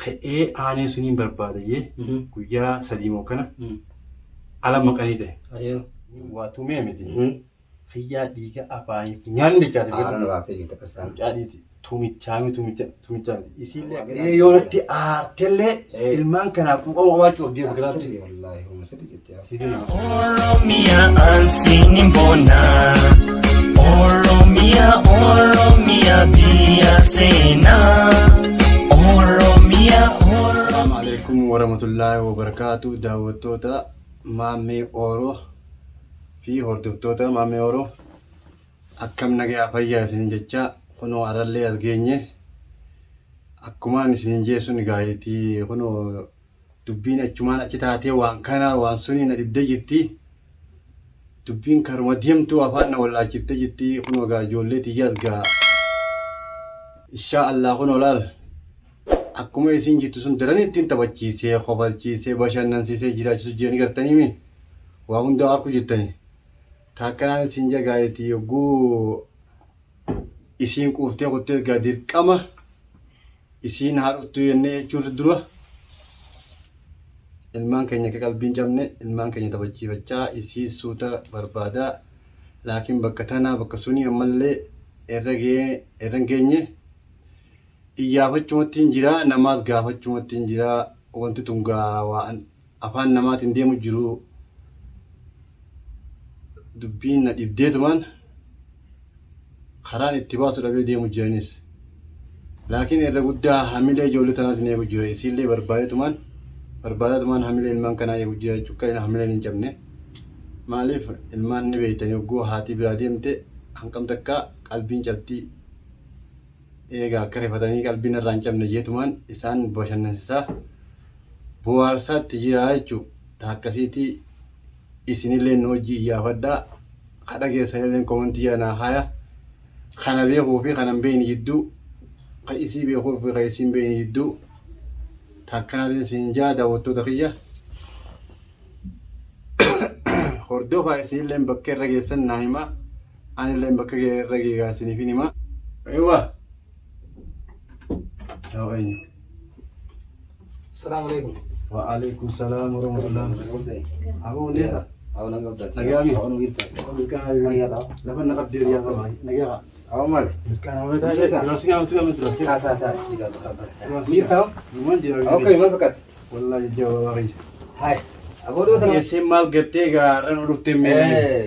ka'ee aanee suniin barbaadayee guyyaa sadii moo kana ala maqanii ta'e waa tumee miti fiyyaa dhiiga afaanii nyaanni jechaati Aaraan waaftee jirtu akkasaan. jaadhiiti tumichaami isiillee yoonatti aartellee ilmaan kanaaf quuqama qabaachuuf deemu giraatti Sirrii wallaahi humna sirrii jettee. Oromia ansinin bona Oromia biya sena Oromia Assalamu alaikum warahmatullahi wabarakatuh daawwattoota Maammee Ooroo fi hordoftoota Maammee Ooroo akkam nagaa fayyaa isin jecha kunoo arallee as geenye akkumaan isin jeessun gaayitii kunoo dubbiin achumaan achi taatee waan kana waan suni na dhibdee jirti dubbiin karuma deemtuu afaan na wallaachifte jirti kunoo gaa ijoollee tiyyaas gaa insha Allah kunoo laal akkuma isin jirtu sun daran ittiin taphachiisee qofalchiisee bashannansiisee jiraachisu jiranii gartaniimi waa hunda akka jettani taakkanaan isin jagaayitii yogguu isin quuftee qottee gaa dirqama isin haadhoftu jennee jechuudha dura ilmaan keenya akka qalbiin cabne ilmaan keenya taphachiifachaa isii suuta barbaadaa laakiin bakka tanaa bakka suni ammallee irra geenye iyyaafachumatti hin jira namaas gaafachumatti hin jira wanti tun gaa waan afaan namaatiin deemu jiru dubbiin na dhibdeetumaan karaan itti baasu dhabee deemu jiranis laakiin irra guddaa hamilee ijoollee tanaatiin eegu jira isiillee barbaadatumaan hamilee ilmaan kanaa eegu jira jechuudha hamileen hin cabne maaliif ilmaan ni beeytanii yogguu haati biraa deemte hanqam takka qalbiin cabtii egaa akka rifatanii qalbiin irraa hin cabne jeetumaan isaan bashannansiisaa bu'aarsaatti jira jechuudha taakkasiitii isinillee nu hojii iyyaafadhaa kadha keessanillee komantii janaa haya kana beekuu fi kana hin beekne jidduu kan isii beekuu fi kan isiin beekne jidduu taakkanaatiin isin jaa daawwattoota kiyya hordofaa isinillee bakka irra geessan naa himaa anillee bakka irra geegaa isiniif hin himaa eewwa Assalamu alaikum. Waalaikum salam warahmatullahi Abu Nisa Aw nang gabda. Nagami. Aw nang gita. Nagami Lapan nakabdir ya Naga Aw mal. Kan awal tadi terus terus Ta siga to khabar. Mir taw? Mun dia Okay, man fakat. wallahi jawari Hai. Abodo tan. Yesim mal gerte ga ran urufte me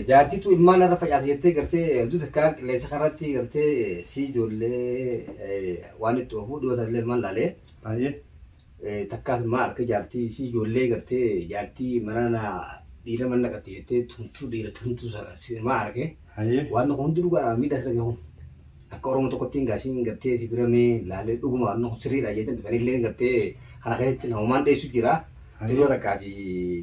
Jaati tu imana rafa yaasiyete garte du zakka le sakharati garte si jolle wani to hu do tan le man lale. aye Takkas maar ke jaartii si ijoollee gartee jaartii manana dhiira manna qaxeettee tumtuu dhiira tumtuu si maar ke aye waan hundi dhugaadhaa miidhas dhage hun akka oromoo tokkottiin gaasiin gartee si biramee laalee dhuguma waan sirriidha jechuun dhufanii gartee kana keessatti namumaan dheessu jira yeroo takkaa fi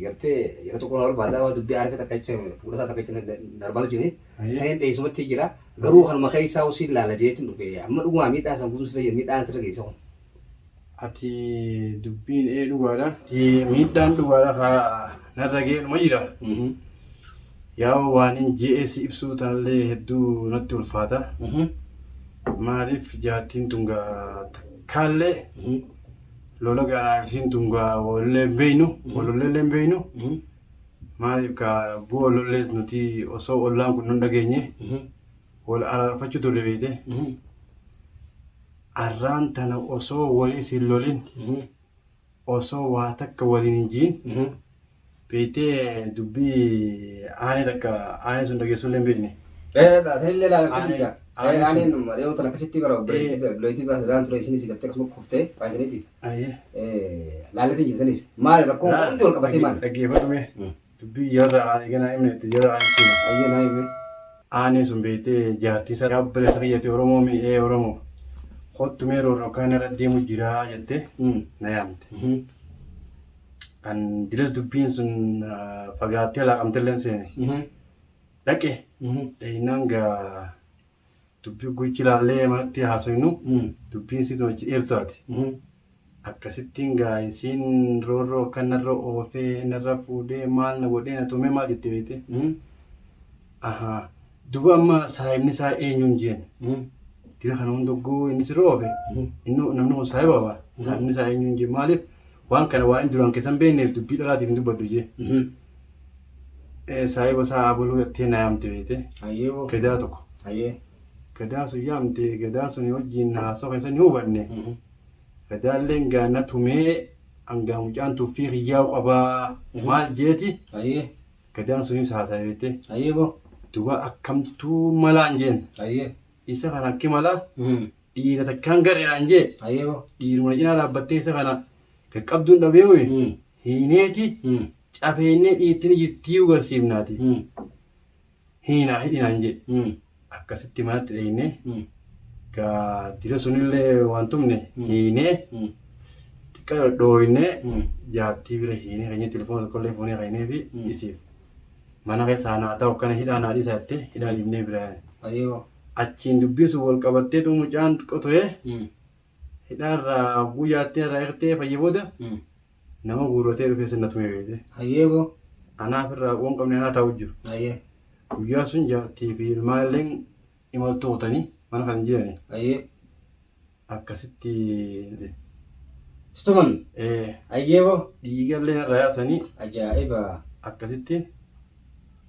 gartee yeroo tokko nama barbaadaa waa dubbii aarfe takka jecha fuudhasaa takka jecha darbaatu jire ta'een dheessumatti jira garuu kanuma keessaa usii laala jeetiin dhufe amma dhuguma miidhaa san buusuu sirra miidhaan sirra geessa hun. ati dubbiin dhugaadha ti miidhaan dhugaadha ha narragee numa jira yaa waan hin je'es ibsuu taallee hedduu natti ulfaata maaliif jaartiin tunga takkaallee lola gaanaaf isiin tunga walollee hin beeynu maaliif ka bu'aa walollees nuti osoo ollaan kun nun dhageenye wal araarfachuu turre beeyte arraan tana osoo walii siin lolin osoo waa takka waliin hin jiin beeytee dubbii aanee takka aanee sun dhageessuullee hin beekne. Tajaajila laalatti jira. Aaneen yoo tan akkasitti bara bilooti baasiraan ture isinis gattee akkasuma kuftee baasiniitiif. Laalatti jirtanis maali rakkoo hundi wal qabatee maali? Dhaggeeffadhume dubbii yarra aanee ganaa himne yarra aanee sima. Ayyee naa himne. Aanee sun beeytee jaartii isaa yaabbileessa kiyyate Oromoo mi'ee Oromoo. Kottumee roorroo kan irra deemu jira jettee na yaamte. Kan diras dubbiin sun fagaattee laaqamtellee seene. Dhaqe dhahinaan gaa dubbii guyyichi ilaallee manatti haasofnu dubbiin si tolchi dheertu taate. Akkasittiin gaa isiin roorroo kan narra oofee narra fuudhee maal na godhee na tumee maal jettee beekte. Duba amma saahibni isaa eenyuun jeen. Tira kana hundoguu inni si roobe inni namni kun saahiba sabni isaa eenyuun jee maaliif waan kana waan duraan keessan beekneef dubbii dhalaatiif hin dubbaddu jee. Saayiba isaa abaluu gattee na yaamte beete. Ayyee. Gadaa tokko. Ayyee. Gadaa sun yaamte gadaa sun wajjin haasoo keessa ni hubanne. Gadaalleen gaana tumee hangaa mucaan tuffii hiyyaa'u qabaa maal jeeti. Ayyee. Gadaan sunis haasaa beete. Ayyee boo. Duba akkamtuu malaan jeen. Ayyee. Isa kana akki malaa. Dhiira takkaan gareedhaan jee. Ayyee boo. Dhiiruma cinaa dhaabbattee isa kana qaqqabduun dhabee ho'i. Hiineeti. Cafeennee dhiittini jirtii ugarsiifnaati. Hiinaa hidhinaan jee. Akkasitti manatti dheeyne. Gaa dira sunillee waan tumne hiinee. Xiqqaa dhooyne jaartii bira hiinee kanyee telefoona tokkollee fuunee kanyee fi isiif. Mana keessaa naa ta'u akkana hidhaa naa dhiisaa jettee hidhaa dhiibnee biraa. Ayyee. Achiin dubbisu wal qabattee tu mucaan qoturee hidhaarraa guyyaattee irraa hirtee fayyee booda nama guurratee dhufee sinna tumee beekte. Ayyee boo. Anaaf irraa waan qabne anaa taa'u jiru. Ayyee. Guyyaa sun jaartii fi ilmaalleen imaltootanii mana kan jirani. Ayyee. Akkasitti. Stuman. Ayyee boo. Dhiigallee irraa yaasanii. Ajaa'iba. Akkasitti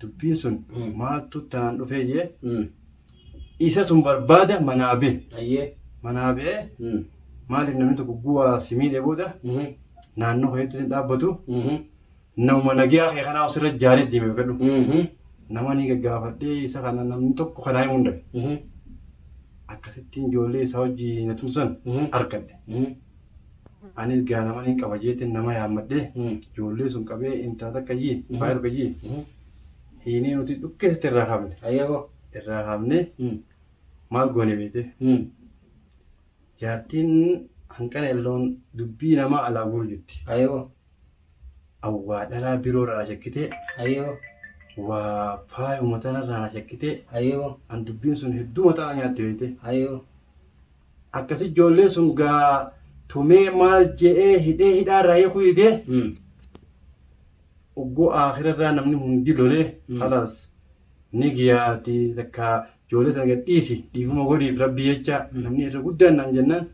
dubbiin sun maaltu tanaan dhufee jee. Isa sun barbaada manaa bee. Ayyee. Manaa bee. Maaliif namni tokko guwaa simiidhee booda naannoo hedduu hin dhaabbatu. Nama nagaa kee kanaa osirra jaalee deemee kadhu. Nama ni gaggaafadhee isa kana namni tokko kanaa himuu hin dhabe. Akkasittiin ijoollee isaa hojii na tumsan argadhe. Anis gaa nama ni qaba jeetiin nama yaammadhee ijoollee sun qabee intaa takka jii baay'ee tokko jii. Hiinii nuti dhukkeessatti irraa haamne. Ayyee boo. Irraa haamne maal goone beete. Jaartiin hanqana elloon dubbii namaa alaa guuru jetti. Ayyee boo. Awwaa dhalaa biroo irraa shakkitee. Ayyee boo. Waa faaya uummata irraa shakkitee. Ayyee boo. An dubbiin sun hedduu mataa nyaatte beete. Ayyee boo. Akkasi ijoollee sun gaa tumee maal je'ee hidhee hidhaarraa hiikuu hidhee. Oggoo akhirarraa namni hundi lolee halaas ni giyaati takka ijoollee sana gadhiisi dhiifuma godhiif rabbi jecha namni irra guddaan naan jennaan.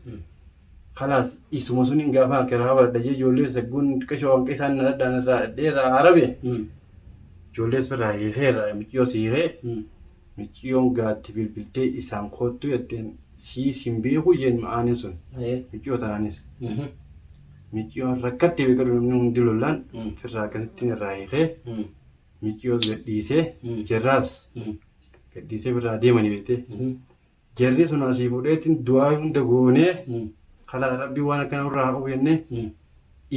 Halaas isuma sun hin gaafa harkaa baradhajee ijoollee sagguun xiqqashoo hanqa isaan nadhaan irraa dhadhee irraa harabe. Ijoollee irraa hiikeerra micciyoo siikee micciyoon gaatti bilbiltee isaan koottu jetteen siisin beeku jeen ma'aanin sun micciyoo tanaanis. Micciyoon rakkattee beekadu namni hundi lollaan firraa akkasittiin irraa hiikee micciyoo gadhiisee jarraas gadhiisee birraa deemanii beekte. Jarri sun asii fuudheetiin du'aa hunda goonee kalaa rabbii waan akkana irraa qabu jennee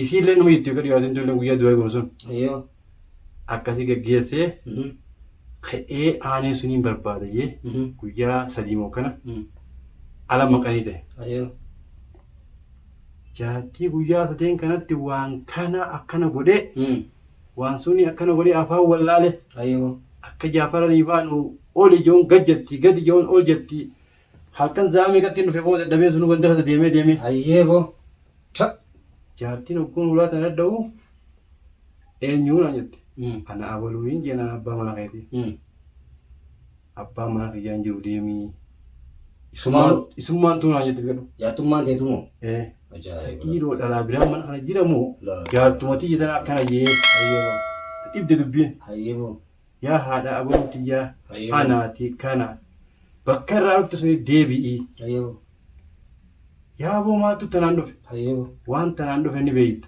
isiillee nama itti beekadu yaasin ijoolleen guyyaa du'aa goon sun. Akkasii gaggeessee ka'ee aanee suniin barbaada jee guyyaa 3 moo kana ala maqanii ta'e. Jaartii guyyaa 3 kanatti waan kana akkana godhee waan suni akkana godhee afaan wallaale akka jaafaranii baanu ol ijoon gajjatti gadi ijoon ol jetti halkan zaamee gatti dhufe booda dadhabee sunu wanta kasa deemee. Ayyee boo. Jaartiin hogguun ulaa tan adda'u eenyuun jette. Ana abaluu hin jeenaan abbaa mana keeti. Abbaa mana kiyyaan jiru deemii. Isummaan tuunaa jette biqiluu. Jaartummaan teetumoo? Dhiiroo dhalaa biraan mana kana jiramoo jaartumatii jedhan akkana jee. Dhibde dubbiin. Yaa haadha abaluu tiyyaa anaati kana bakka irraa dhufte suni deebi'ii. Yaa boo maaltu tanaan dhufe? Waan tanaan dhufe ni beeyta.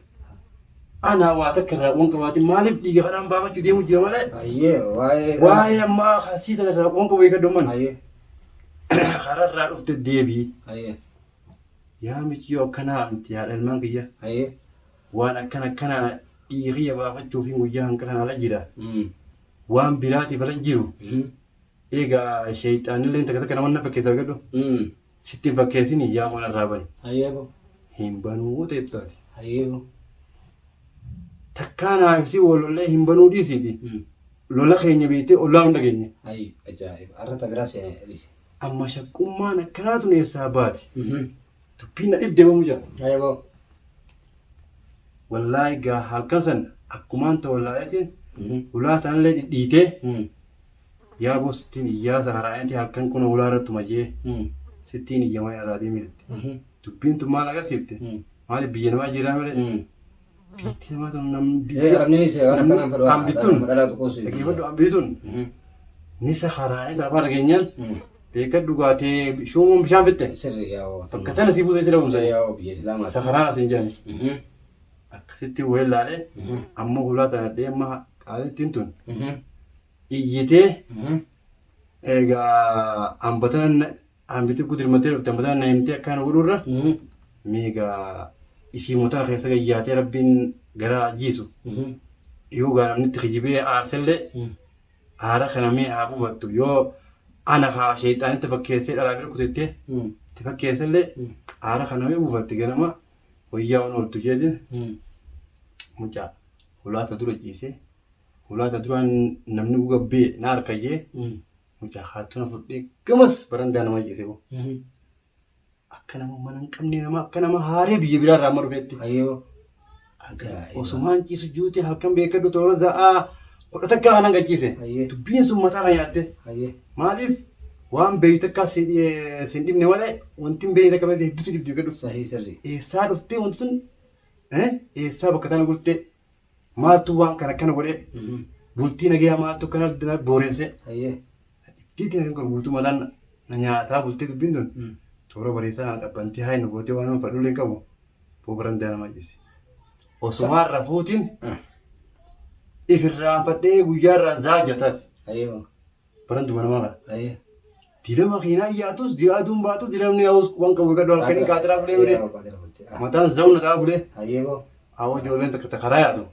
Ana waa takka irraa qoon qabaatiin maaliif dhiiga kanaan baafachuu deemu jira malee? Waa'ee ammaa kasii tana irraa qoon qabu eegadhu man. Karaa irraa dhufte deebi'ii. Yaa michiyyoo akkanaa miti haadha ilmaan kiyya. Waan akkana dhiigiyya baafachuuf guyyaa hanqa kana ala jira. Waan biraatiif ala jiru. Egaa sheexaanillee takka takka nama fakkeessa gadhu. Sitti fakkeessini yaa mana irraa bani. Hin banuu ta'etu taate. Takkaanaa si walollee hin banuu dhiisiti. Lola keenya beektee ollaa hunda keenya. Arrata biraa seenaa. Amma shaqqummaan akkanaatu neessaa baate. Dubbiin na dhibdee bamu jira. Wallaahi gaa halkan san akkumaan ta'u wallaahitiin ulaa tanallee dhidhiitee yaa boo sittiin iyyaasa karaa'eeti halkan kun ulaa irratti majee sittiin iyyamaa irraa deemite. Dubbiin tun maal agarsiifte? Maali biyya namaa jiraa mire. Biitti namaa ta'u namni Arabni se orang kan pada ambitun. pada tu kos. Dhaggeeffadhu ambitun. Nisa haraanii lafa dhageenyaan beekaa dhugaatee shoomuun bishaan fitte. Sirri yaa. Bakka tana si buusee jira buusa. Yaa biyya Islaamaa. Safaraan asiin jedhani. Akkasitti weellaalee ammoo hulaa tana deemaa qaalittiin tun iyyitee egaa hambiti gudirmatee dhufte hambatana na himtee akkaan godhurra miigaa isii mootana keessa gayyaatee rabbiin gara jiisu yoo gaa namni itti kijibee aarsellee aara kana mee haa buufattu yoo ana haa sheexaanitti fakkeessee dhalaa bira kutettee itti fakkeessellee aara kana mee buufatti ganama wayyaa on ooltu jedhin mucaa hulaata dura ciisee hulaata duraan namni gugabbee na harkayyee mucaa haatuna fudhee gamas barandaa nama ciisee boo akka nama mana hin qabne nama akka nama haaree biyya biraa irraa amma dhufeetti. Ayyoo. Osumaan ciisu juute halkan beekadhu toora za'aa hodhata akka kanan gachiise. Dubbiin sun mataa na nyaatte. Maaliif waan beeytu akka sin dhibne malee wanti hin beeyne akka beekte hedduutu dhibdi beekadhu. Sahii sirri. Eessaa dhuftee wanti sun eessaa bakka tana gurtee maaltu waan kana akkana godhee bultii nagaya maaltu akkana booreessee. Ittiin kan guutuu mataan na nyaataa bultee dubbiin tun. Toora bariisaa dhabbantii haa inni gootee waan fadhuulee qabu boobaran daana majjise. Osumaan rafuutiin ifirraan fadhee guyyaarraa zaajataati. Baran duma namaa qaba. Dila makiinaa iyyaatus dila aduun baatus dila namni yaa'us waan qabu gadoo halkanii kaatiraa bulee bulee mataan zawna ta'a bulee awwa ijoolleen takka karaa yaatu.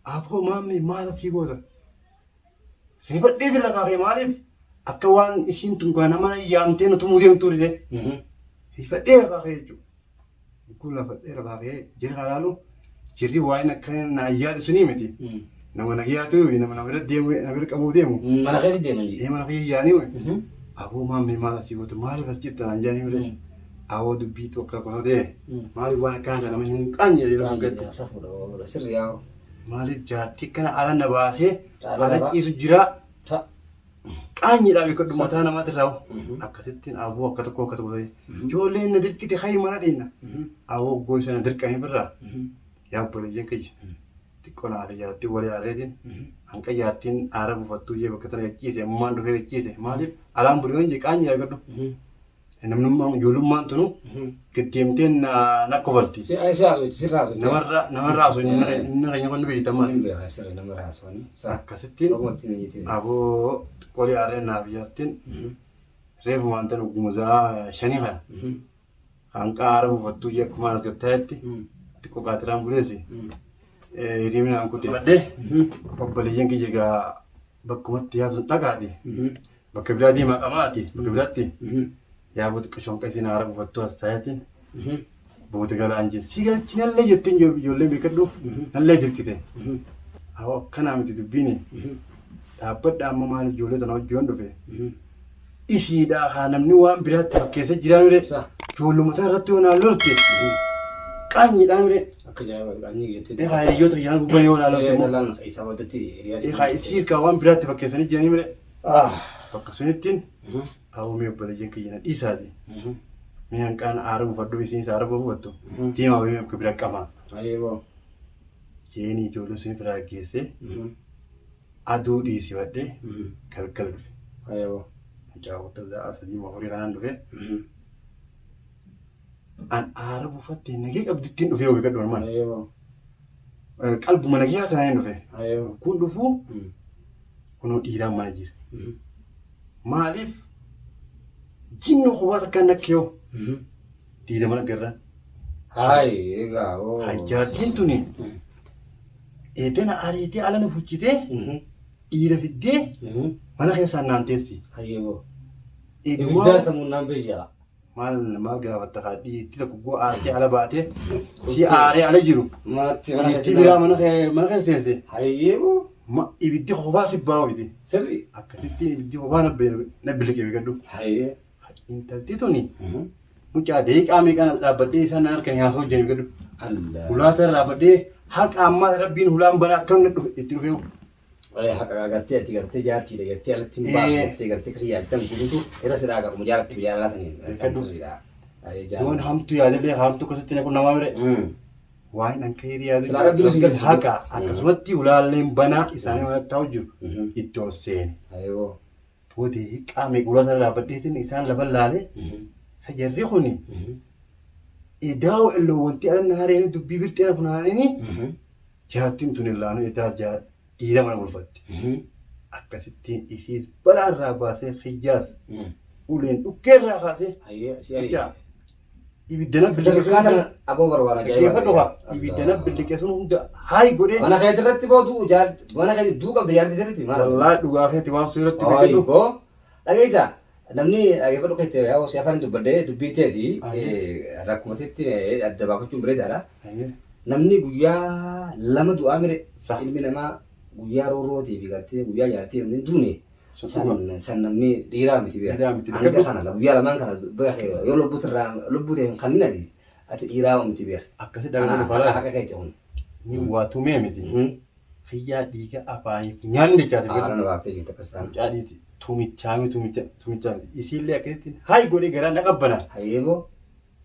Aboo maammi maala sii goota? Rifadhee dila kaafee maaliif? Akka waan isiin tun kana mana yaamtee nuti muuziyeemtuu dide. Rifadhee lafaa ka'ee jechuudha. Kun lafadhee lafaa ka'ee jira halaalu jirri waa'een akka naayyaatu sunii miti. Nama nagyaatu nama bira deemu nama bira qabuu deemu. Mana keessa deemanii. Mana keessa yaanii wayi. Aboo maammi maal asii gootu maaliif as jirta naan jaanii bile. Aboo dubbii tokko qotee maaliif waan akkaan nama hin qaanye jedhu hanqatti. Sirri yaa. Maaliif jaartii kana ala na baasee ala ciisu jira. Qaanyiidhaa beekadhu mataa namaatti irraa akkasittiin aboo akka tokko ta'e ijoolleen na dirqite hayi mana dheena aboo gosa na dirqanii birraa yaabboleeyyan kiyya xiqqoo naaf ijaartii walii aareetiin hanqa ijaartiin aara buufattuu jee bakka tana gaggeesse ammaan dhufee gaggeesse maaliif alaan bulee hojii qaanyiidhaa beekadhu namnummaan ijoollummaan tunu giddeemteen na kofalti. Namarraa osoo inni keenya kun beektamaa. Akkasittiin aboo qolii aareen naaf ijaartiin reefu wanta gumuzaa shanii kana hanqa aara buufattuu jee akkuma as gattaa'etti xiqqoo qaatiraan buleessi hiriminaan kutee baddee obboleeyyan kiyya egaa bakkumatti yaasuun dhagaati bakka biraa deemaa qamaati bakka biraatti yaaboo xiqqoo shonqasiin aara buufattuu as taa'eetiin booti galaan si galchi nallee jettiin ijoolleen beekadhu nallee jirkite awwa akkanaa miti dubbiini dhaabbadha amma maal ijoollee tana hojii dhufe isiidhaa haa namni waan biraatti fakkeessa jiraa mire ijoollummataa irratti yoo naan lolte qaanyiidhaa mire akka jaalattu qaanyii jettee haa hiriyoota iyyaan gubbanii yoo naan lolte haa isii kaa waan biraatti fakkeessanii jiranii mire akkasumittiin awwamee obboleeyyan kiyya na dhiisaati. Mee hanqaan aara buufadhu isiin aara buufattu diimaa wayii akka bira qamaa. Jeenii ijoollee sun firaa geessee aduu dhiisifadhee galgala dhufe. Mucaawota za'a sadii horii kanaan dhufe. An aara buufattee nagee qabdittiin dhufee horii gadhu armaan. Qalbuma nagee haa tanaan dhufe. Kun dhufuu kunoo dhiiraan mana jira. Maaliif jinni hubata akka nakkee dhiira mana garraan. Egaa Hajjaartiin tuni eedana ariitee ala na fuchitee dhiira fiddee mana keessaan naan teessi. Ibiddaa sammuu naan beekaa. Maal gaafatta kaa dhiitti tokko goo aartee ala baatee si aaree ala jiru. Dhiitti biraa mana keessa teesse. Ibiddi hobaa sibbaa hoyti. Sirri. Akkasitti ibiddi hobaa na biliqee beekadhu. Intalti tuni mucaa deeqaa meeqaan as dhaabbadhee isaan nan harkanii haasoo hojjanii beekadhu. Hulaata irraa dhaabbadhee haqa ammaa rabbiin hulaan banaa akkam itti dhufee. Haqa gartee ati gartee jaartiidha gartee alatti hin baasu gartee gartee kasi yaalisan guutuu irra silaa qabu jaalatti jaalatanii. Yoon hamtu yaadillee hamtu kosatti ne kun namaa mire. Waan an kayri yaadu. Sila rabbi lusin galsi. Haka akkasumatti ulaalleen banaa isaanii waan ta'u jiru itti ol seeni. Ayo. Fuutii qaamee gulaa sana dhaabbadheetiin isaan lafa laalee sajarri kuni idaawo illoo wanti alanna hareeni dubbii birxeena funaanini jaattiin tun illaanu idaa dhiira mana bulfatti. Akkasittiin isiis balaarraa baasee xiyyaas uleen dhukkeerraa kaasee ibiddana Bilkaatan aboo barbaada Geeffadhu ibiddana billiqeessuun hunda haay godhee. Mana keetti irratti bootu mana keetti duu qabda yaaddi irratti maal? Wallaahi dhugaa keetti waan suuratti biqiltu. Boo dhageessa namni geeffadhu keetti yaa si afaan dubbadhee dubbii teeti rakkumateetti adda baafachuun bareedaadha. Namni guyyaa lama du'aa mire ilmi namaa guyyaa roorrootii fi gartee guyyaa jaartii namni duune. San namni dhiiraa miti beekaa. Hanga kana guyyaa lamaan kana yoo lubbuuteen kan inni ati dhiiraa miti beekaa. Akkasi dhalli balaa haqa keetti kun. Ni waa tumee miti. Fayyaa dhiiga afaaniif nyaanni jechaati. Haala na baaftee jirtu akkas ta'an. Mucaadhiiti tumichaa isiillee akkasitti haay godhee garaa na qabbana. Hayyeeboo.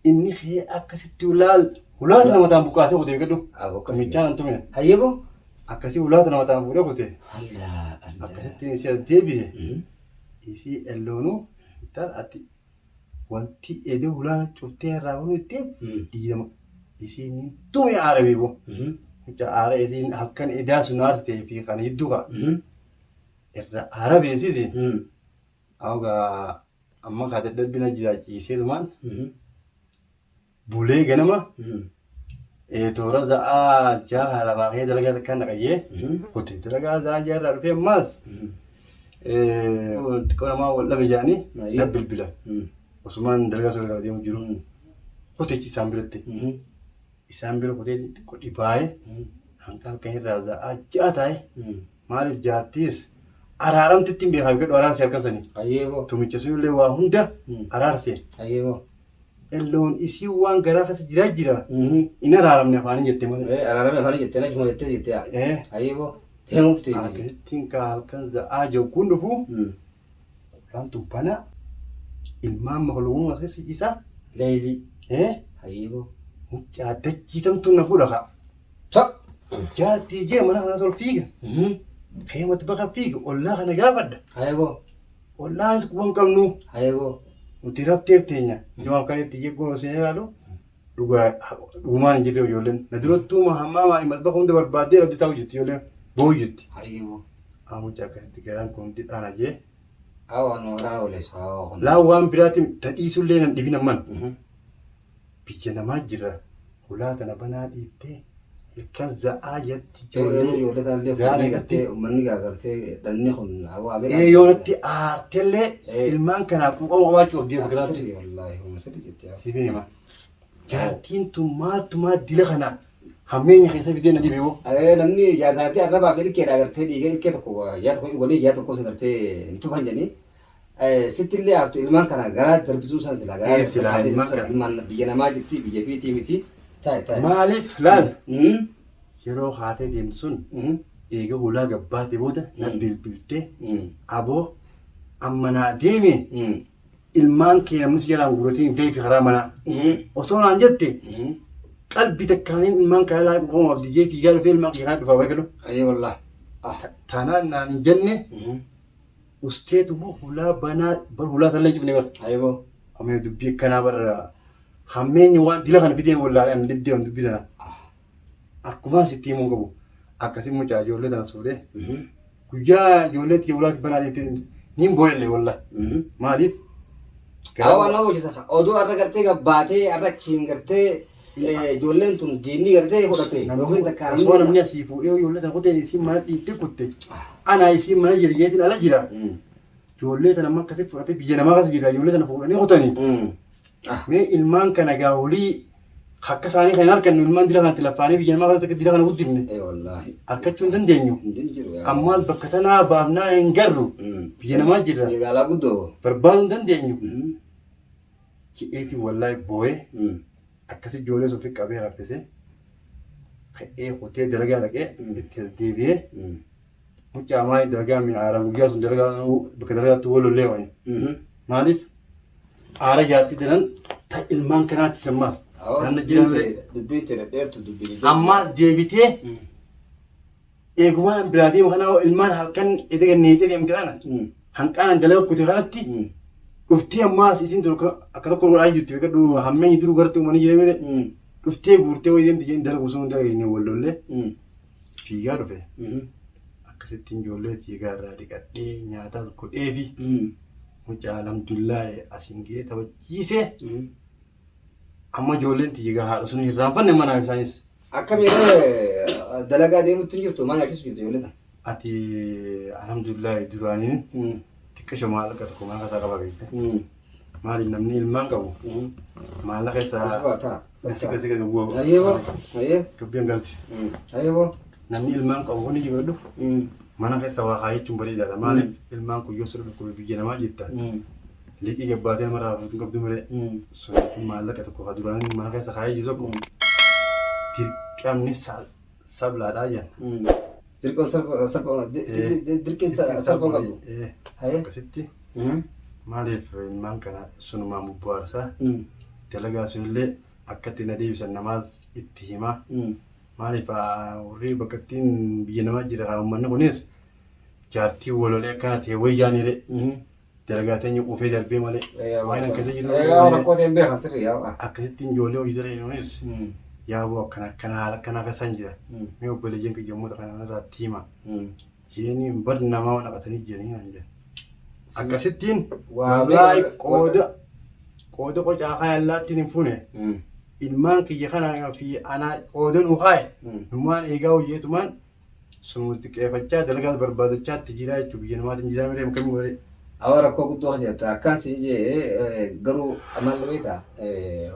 Inni kee akkasitti ulaata namataan buqqaasee kutee gadhu. Tumichaan an tumee. Hayyeeboo. Akkasii ulaata namataan fuudhee kutee. Akkasitti isii as deebi'e. Isii elloonuu taal ati wanti edee ulaana cuftee irraa bunu itti diidama. Isiin tumee aara beeku. Mucaa aara ediin akkan edaa sun aartee fi kan hedduu ka'a. Irra aara beesisi. Awgaa amma kaata darbina jiraachiseetumaan bulee ganama. Toora za'aa jaha lafaa kee dalagaa kan naqayyee kutee dalagaa za'aa jaarraa dhufee ammaas xiqqoo namaa wal dhabe jaanii bilbila osumaan dalagaa soo dalagaa deemu jiru kuteechi isaan biratti isaan bira kutee xiqqoo dhibaayee hanga halkan irraa za'aa ja'a taa'e maaliif jaartiis araaramtitti hin beekaa gadhu araarsi harkasanii tumicha sunillee waa hunda araarsee. Elloon isii waan garaa keessa jira. Inni araaramne afaanii jettee malee. Araaramne afaanii jettee na juma jettee jettee. Hayyeeboo. Teemuuf teessise. Akkasittiin kaa halkan za'aa jogguun dhufu. Waan tubbana ilmaan maqluun waseessa isaa. Leelii. Hayyeeboo. Mucaa dachiitamtuun na fuudha kaa. Jaartii jee mana kana sol fiiga. Feematti bakka fiiga ollaa kana gaafadha. Hayyeeboo. Ollaanis waan qabnu. Hayyeeboo. Uti rafteef teenya yoo akkanitti jechuun osoo eegalu dhugumaan hin jirre ijoolleen na durattuu hammaa himat bakka hunda barbaaddee rabbi ta'u jetti ijoolleen boo'u jetti. Mucaa akkasitti garaan kun hundi dhaana jee. Laa waan biraatiin tadhiisullee nan dhibina man. Biyya namaa jira hulaa kana banaa dhiiftee ilkaan za'aa jetti yoonatti aartellee ilmaan kanaaf quuqama qabaachuuf deemu giraatti. Siifin hima. Jaartiin tun maaltumaa dila kana hammeenya keessa fidee na dhibee boo. Namni jaarsaartii arrabaa fi ilkeedha agartee dhiigee ilkee tokko yaa tokko golee yaa tokkos agartee hin tufan jedhanii. Sittillee aartu ilmaan kana garaa darbisuu san silaa garaa ilmaan biyya namaa jirti biyya fiitii miti. Maaliif laal yeroo haatee deemtu sun eega hulaa gabbaate booda na bilbiltee aboo amma naa deeme ilmaan kee namni si jalaan guuratiin deefi karaa manaa osoo naan jette qalbii takkaaniin ilmaan kaa laa qomoo abdijee fiigaa dhufee ilmaan kee kaan dhufaa wayigadhu. Taanaan naan hin jenne usteetu moo hulaa banaa bar hulaa tallee jibne bara. Amee dubbii akkanaa bara hammeenyi waan dila kana fideen wallaalaan liddeeman dubbii sana. Akkuma sitti himuun qabu akkasii mucaa ijoollee tana fuudhee guyyaa ijoollee itti ulaatti banaa jettee ni boo'ellee wallaa. Maaliif? Waan nama hojjeta oduu har'a gartee gabbaatee har'a achiin gartee ijoolleen tun diinni gartee fudhate. Osoo namni asii fuudhee ijoollee tana kuteen isiin mana dhiittee kutte anaa isiin mana jirjeetiin ala jira. Ijoollee tana amma akkasii fudhatee biyya namaa keessa jira ijoollee tana fuudhanii kutanii. Mee ilmaan kana gaahulii akka isaanii kan argannu ilmaan dila kanatti laffaanii biyya namaa keessatti dila kana guddifne harkachuu hin dandeenyu. Ammaas bakka tanaa baafnaa hin garru biyya namaa jirra. Barbaaduu hin dandeenyu. Ji'eetiin wallaahi boo'ee akkasii ijoollee sun qabee raffisee ka'ee kutee dalagaa dhaqee itti deebi'ee mucaa maayii dalagaa mi'aaran guyyaa sun dalagaa bakka dalagaatti walollee wani. Maaliif aara jaartii danan ta ilmaan kanaatti sammaaf. Kan dubbiin teera dheertu dubbiin. Amma deebitee eegumaan biraatii kana ilmaan halkan itti ganneetee deemte kana hanqaan dalaga kute kanatti dhuftee ammaas isin tokko akka tokko godhaa jirti beekadhu hammeenyi duruu gartuu mana jireenya dhuftee guurtee wayii deemti jeen dalagu sun dalaga wallollee fiigaa dhufe akkasitti ijoollee fiigaa irraa dhiqadhee nyaataas godhee fi mucaa alhamdulillah asiin gahee taphachiisee amma ijoolleen fiigaa haadha sun irraanfanne manaa isaanis. Akkamii dalagaa deemutti jirtu mana akkasii jirtu ijoollee. Ati alhamdulillah duraanii xiqqoo maallaqa tokko mana kasaa qaba beekte. Maaliif namni ilmaan qabu maallaqa isaa Kasih buah. Ayo, ayo. Kebiang galsi. Ayo. Namni ilmaan qabu ni juga dulu. Mana kayak sawah kayu cuma beri jalan. Malah ilmaan ku yo seru ku bikin nama jita. Liki kebatin marah futu kabdu mere. So malah kata ku kaduran mana kayak kayu juga ku. Tirkam ni sabla aja. Tirkam dirkin sabla kabu. Ayo. Kasih malah ilmaan kana sunu mamu puasa. Dalaga sulle akkatti na deebisan namaaf itti hima. Maaliif warri bakkattiin biyya namaa jira uummanni kunis jaartii walolee akkana ta'e wayyaanire dalagaa teenya quufee darbee malee waan akkasii jiru. Rakkoo ta'e beekan sirrii yaa. Akkasittiin ijoollee hojii jira kunis yaaboo akkana haala akkanaa kasan jira. Mee obboleeyyan kiyyommota kana irratti hima. Jeeni bad namaa waan naqatanii jiranii naan jedha. Akkasittiin wallaahi qooda qocaa kaayallaattiin hin fuune. Ilmaan kiyya kana fi ana qoodan uqaa'e numaan eegaa hojjetumaan sumutti qeeffachaa dalagaa barbaadachaa itti jiraa jechuudha biyya namaatiin jiraa miree kamii waree. Awwa rakkoo guddoo hojjeta akkaan siin jee garuu ammallee beektaa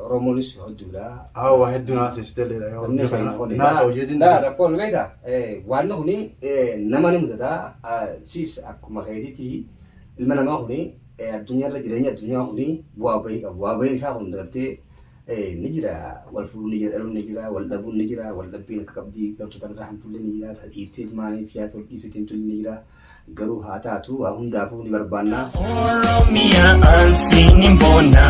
Oromoonis hedduudha. Awwa hedduun haasa'isiteelleedha yaa hojii kana naasa hojjetin. Rakkoo beektaa waan kuni nama ni mudataa siis akkuma keetiitii ilma namaa kuni addunyaarra jireenya addunyaa kuni bu'aa bahii qabu bu'aa bahiin isaa kun gartee ni jira wal fuudhuun ni jira dhaluun ni jira wal dhabuun ni jira wal dhabbiin akka qabdii galtoota irraa hamtullee ni jira dhiiftee ilmaaniif yaa ta'u dhiiftee timtullee ni jira garuu haa taatu hundaafuu ni barbaanna. Oromiyaa ansiin hin boona.